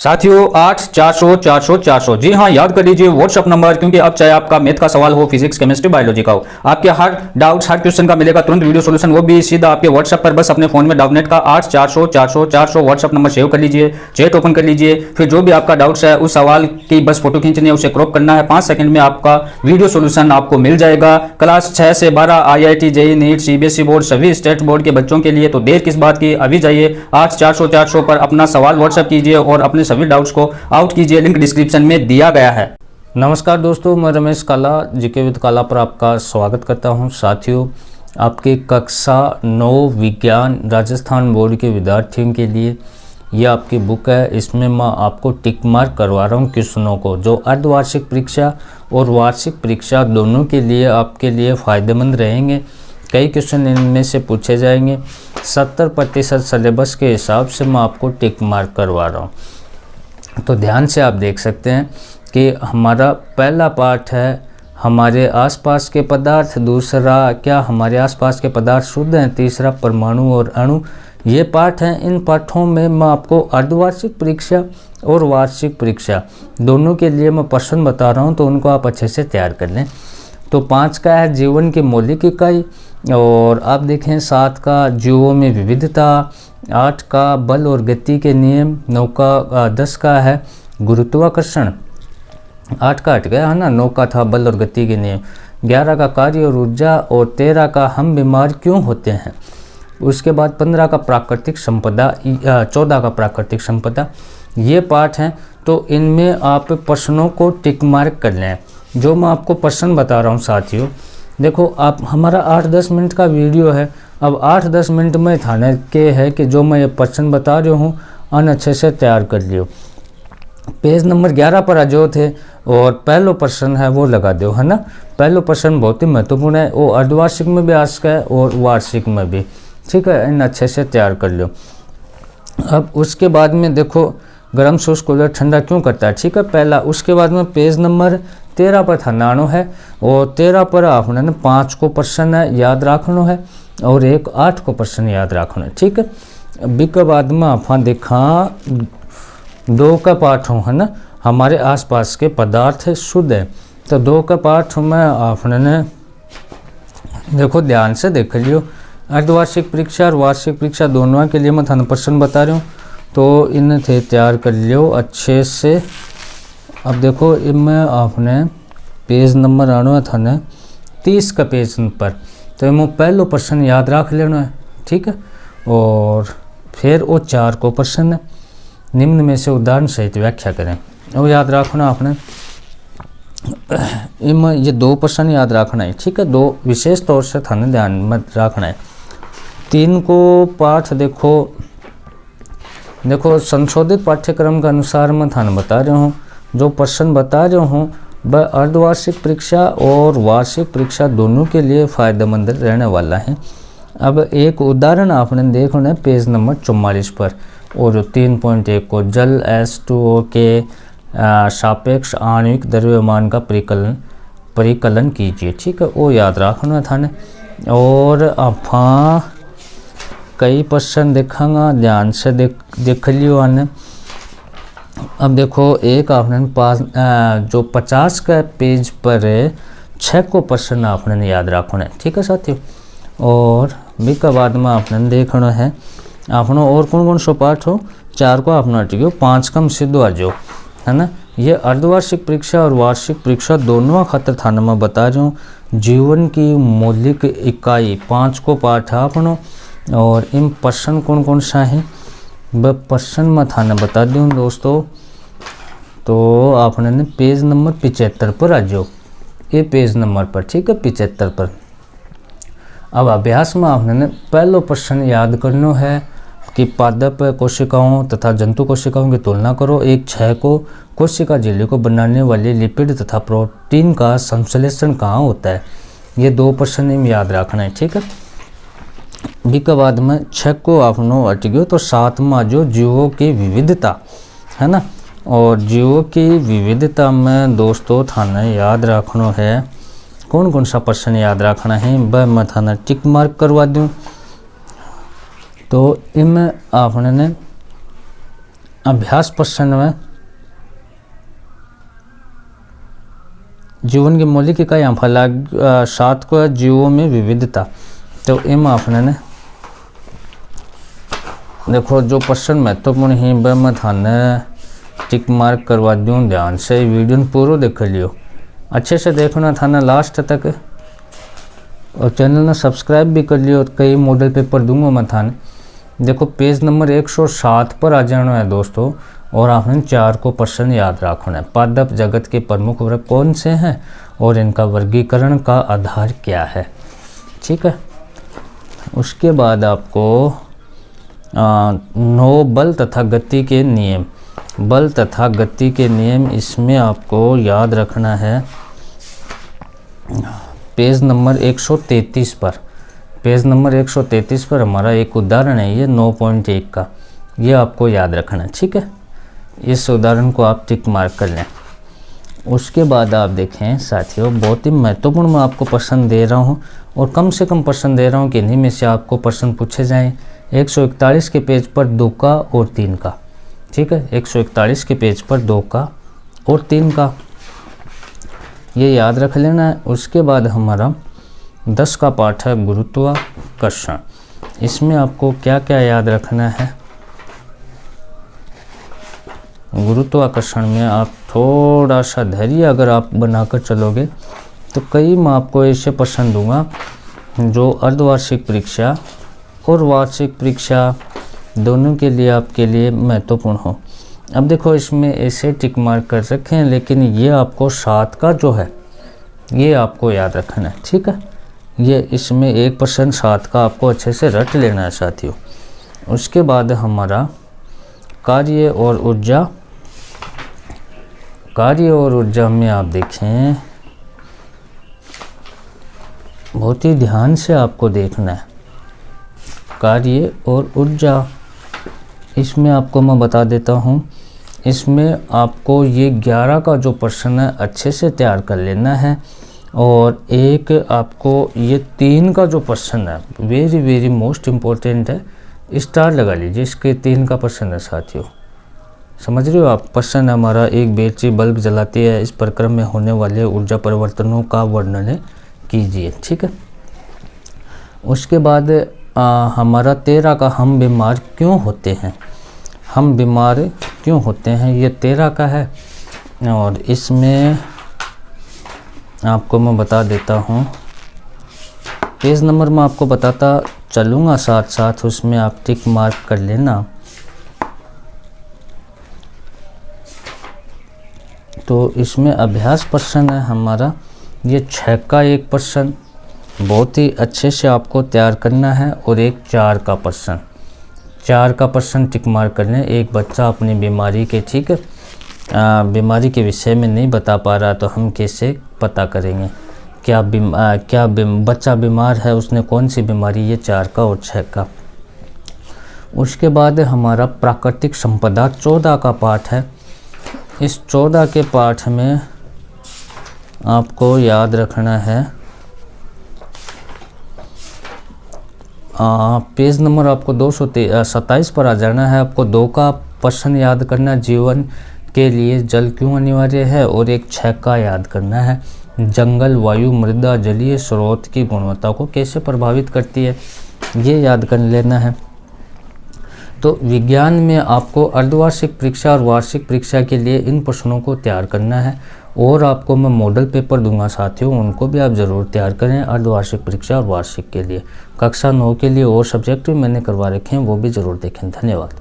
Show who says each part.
Speaker 1: साथियों 8 400 400 400 जी हाँ, याद कर लीजिए व्हाट्सअप नंबर, क्योंकि अब चाहे आपका मैथ का सवाल हो, फिजिक्स, केमिस्ट्री, बायोलॉजी का हो, आपके हर डाउट्स, हर क्वेश्चन का मिलेगा तुरंत वीडियो सॉल्यूशन, वो भी सीधा आपके व्हाट्सअप पर। बस अपने फोन में डाउटनेट का 8 400 400 400 व्हाट्सअप नंबर सेव कर लीजिए, चैट ओपन कर लीजिए, फिर जो भी आपका डाउट्स है उस सवाल की बस फोटो खींचनी है, उसे क्रॉप करना है, 5 सेकंड में आपका वीडियो सॉल्यूशन आपको मिल जाएगा। क्लास 6 से 12 IIT, JEE, NEET, CBSE board, सभी स्टेट बोर्ड के बच्चों के लिए, तो देर किस बात की, अभी जाइए 8 400 400 पर अपना सवाल व्हाट्सअप कीजिए और अपने सभी डाउट्स को आउट कीजिए, लिंक डिस्क्रिप्शन में दिया गया है। नमस्कार दोस्तों, मैं रमेश काला जीके विद काला पर आपका स्वागत करता हूं। साथियों, आपकी कक्षा 9 विज्ञान राजस्थान बोर्ड के विद्यार्थियों के लिए ये आपकी बुक है। इसमें मैं आपको टिक मार्क करवा रहा हूँ क्वेश्चनों को, जो अर्धवार्षिक परीक्षा और वार्षिक परीक्षा दोनों के लिए आपके लिए फ़ायदेमंद रहेंगे। कई क्वेश्चन इनमें से पूछे जाएंगे। 70% सिलेबस के हिसाब से मैं आपको टिक मार्क करवा रहा हूँ, तो ध्यान से आप देख सकते हैं कि हमारा पहला पार्ट है हमारे आसपास के पदार्थ, दूसरा क्या हमारे आसपास के पदार्थ शुद्ध हैं, तीसरा परमाणु और अणु, ये पाठ हैं। इन पाठों में मैं आपको अर्धवार्षिक परीक्षा और वार्षिक परीक्षा दोनों के लिए मैं प्रश्न बता रहा हूँ, तो उनको आप अच्छे से तैयार कर लें। तो 5 का है जीवन की मौलिक इकाई, और आप देखें 7 का जीवों में विविधता, 8 का बल और गति के नियम, 9 का 10 का है गुरुत्वाकर्षण, 8 का हट गया है ना, 9 का था बल और गति के नियम, 11 का कार्य और ऊर्जा, और 13 का हम बीमार क्यों होते हैं। उसके बाद 15 का प्राकृतिक संपदा, 14 का प्राकृतिक संपदा, ये पाठ हैं। तो इनमें आप प्रश्नों को टिक मार्क कर लें। जो मैं आपको प्रश्न बता रहा हूँ साथियों, देखो आप हमारा 8-10 मिनट का वीडियो है। अब 8-10 मिनट में थाने के है कि जो मैं ये प्रश्न बता रहा हूँ अन अच्छे से तैयार कर लियो। पेज नंबर 11 पर जो थे और पहला प्रश्न है वो लगा दो, है ना। पहला प्रश्न बहुत ही महत्वपूर्ण है, वो अर्धवार्षिक में भी आ सका है और वार्षिक में भी, ठीक है। इन अच्छे से तैयार कर लो। अब उसके बाद में देखो गर्म शुष्क कूलर ठंडा क्यों करता है, ठीक है, पहला। उसके बाद में पेज नंबर 13 पर था नानो है, और 13 पर आपने 5 को प्रश्न है याद रखना है और एक 8 को प्रश्न याद रखना है, ठीक है। अभी के बाद में आप देखा 2 का पाठ हो, है ना, हमारे आसपास के पदार्थ है शुद्ध है। तो 2 का पाठ में आपने देखो ध्यान से देख लियो। अर्धवार्षिक परीक्षा और वार्षिक परीक्षा दोनों के लिए मैं थाने प्रश्न बता रहा हूँ, तो इन थे तैयार कर लियो अच्छे से। अब देखो इनमें आपने पेज नंबर आना है थाने 30 का पेज पर, तो इनमें पहला प्रश्न याद रख लेना है, ठीक है। और फिर वो 4 को प्रश्न है, निम्न में से उदाहरण सहित व्याख्या करें, वो याद रखना आपने। इनमें ये 2 प्रश्न याद रखना है, ठीक है। 2 विशेष तौर से थाने ध्यान में रखना है। 3 को पाठ देखो संशोधित पाठ्यक्रम के अनुसार मैं थाने बता रहा हूँ, जो प्रश्न बता रहा हूँ वह अर्धवार्षिक परीक्षा और वार्षिक परीक्षा दोनों के लिए फ़ायदेमंद रहने वाला है। अब एक उदाहरण आपने देखना है पेज नंबर 44 पर, और 3.1 को जल H2O के सापेक्ष आणविक द्रव्यमान का परिकलन कीजिए, ठीक है, वो याद रखना थाने। और आप कई प्रश्न देखेंगे, ध्यान से देख लियो आने। अब देखो एक आपने जो 50 का पेज पर 6 को प्रश्न आपने याद रखना है, ठीक है साथियों। और भी के बाद में आपने देखना है आपने और कौन कौन सा पाठ हो, 4 को आपने हटियो, 5 कम सिद्ध आ जाओ, है ना। ये अर्धवार्षिक परीक्षा और वार्षिक परीक्षा दोनों खातर थाने में बता रहा हूँ। जीवन की मौलिक इकाई 5 को पाठ है आपनो, और इन प्रश्न कौन कौन सा है वह प्रश्न मैं थाने बता दूँ दोस्तों। तो आपने पेज नंबर 75 पर आ जाओ, ये पेज नंबर पर, ठीक है, 75 पर। अब अभ्यास में आपने पहला प्रश्न याद करना है कि पादप कोशिकाओं तथा जंतु कोशिकाओं की तुलना करो। एक 6 को कोशिका झिल्ली को बनाने वाले लिपिड तथा प्रोटीन का संश्लेषण कहाँ होता है। ये 2 प्रश्न याद रखना है, ठीक है। बी के बाद में 6 को आपनो हट गयो, तो 7 में जो जीवों की विविधता, है ना। और जीवों की विविधता में दोस्तों थाने याद रखना है, कौन कौन सा प्रश्न याद रखना है वह मैं थाने टिक मार्क करवा दूँ। तो इनमें आपने अभ्यास प्रश्न में जीवन की मौलिक इकाई फलाग 7 को जीवों में विविधता। तो इन आपने ने देखो जो प्रश्न महत्वपूर्ण ही वह मैं थाने टिक मार्क करवा दूँ। ध्यान से वीडियो पूरा देख लियो, अच्छे से देखना थाना लास्ट तक, और चैनल ने सब्सक्राइब भी कर लियो। कई मॉडल पेपर दूंगा मैं थाने। देखो पेज नंबर 107 पर आ जाना है दोस्तों, और आपने 4 को प्रश्न याद रखना है। पादप जगत के प्रमुख वर्ग कौन से हैं और इनका वर्गीकरण का आधार क्या है, ठीक है। उसके बाद आपको 9 बल तथा गति के नियम, बल तथा गति के नियम, इसमें आपको याद रखना है पेज नंबर 133 पर। पेज नंबर 133 पर हमारा एक उदाहरण है, ये 9.1 का, ये आपको याद रखना है, ठीक है। इस उदाहरण को आप टिक मार्क कर लें। उसके बाद आप देखें साथियों, बहुत ही महत्वपूर्ण मैं आपको प्रश्न दे रहा हूँ, और कम से कम प्रश्न दे रहा हूँ कि इन्हीं में से आपको प्रश्न पूछे जाएँ। 141 के पेज पर 2 का और 3 का, ठीक है। 141 के पेज पर 2 का और 3 का, ये याद रख लेना है। उसके बाद हमारा 10 का पाठ है गुरुत्वाकर्षण। इसमें आपको क्या क्या याद रखना है। गुरुत्वाकर्षण में आप थोड़ा सा धैर्य अगर आप बनाकर चलोगे तो कई मैं आपको ऐसे प्रश्न दूंगा जो अर्धवार्षिक परीक्षा और वार्षिक परीक्षा दोनों के लिए आपके लिए महत्वपूर्ण हो। अब देखो इसमें ऐसे टिक मार्क कर रखे हैं, लेकिन ये आपको 7 का जो है ये आपको याद रखना है, ठीक है। ये इसमें 1% 7 का आपको अच्छे से रट लेना है साथियों। उसके बाद हमारा कार्य और ऊर्जा, कार्य और ऊर्जा में आप देखें बहुत ही ध्यान से आपको देखना है। कार्य और ऊर्जा, इसमें आपको मैं बता देता हूँ, इसमें आपको ये 11 का जो प्रश्न है अच्छे से तैयार कर लेना है, और एक आपको ये 3 का जो प्रश्न है वेरी वेरी मोस्ट इम्पोर्टेंट है, स्टार लगा लीजिए। इसके 3 का प्रश्न है साथियों, समझ रहे हो आप। प्रश्न हमारा एक बैटरी बल्ब जलाती है, इस प्रक्रम में होने वाले ऊर्जा परिवर्तनों का वर्णन कीजिए, ठीक है। उसके बाद हमारा 13 का हम बीमार क्यों होते हैं, हम बीमार क्यों होते हैं, ये 13 का है। और इसमें आपको मैं बता देता हूँ, पेज नंबर मैं आपको बताता चलूँगा साथ साथ, उसमें आप टिक मार्क कर लेना। तो इसमें अभ्यास प्रश्न है हमारा, ये 6 का एक प्रश्न बहुत ही अच्छे से आपको तैयार करना है, और एक 4 का प्रश्न, 4 का प्रश्न टिक मार्क कर लें। एक बच्चा अपनी बीमारी के, ठीक है, बीमारी के विषय में नहीं बता पा रहा तो हम कैसे पता करेंगे क्या बच्चा बीमार है, उसने कौन सी बीमारी, ये 4 का और 6 का। उसके बाद हमारा प्राकृतिक संपदा 14 का पाठ है। इस 14 के पाठ में आपको याद रखना है, पेज नंबर आपको 227 पर आ जाना है। आपको 2 का प्रश्न याद करना, जीवन के लिए जल क्यों अनिवार्य है, और एक 6 का याद करना है, जंगल, वायु, मृदा, जलीय स्रोत की गुणवत्ता को कैसे प्रभावित करती है, ये याद कर लेना है। तो विज्ञान में आपको अर्धवार्षिक परीक्षा और वार्षिक परीक्षा के लिए इन प्रश्नों को तैयार करना है, और आपको मैं मॉडल पेपर दूंगा साथियों, उनको भी आप ज़रूर तैयार करें अर्धवार्षिक परीक्षा और वार्षिक के लिए। कक्षा 9 के लिए और सब्जेक्ट भी मैंने करवा रखे हैं, वो भी ज़रूर देखें। धन्यवाद।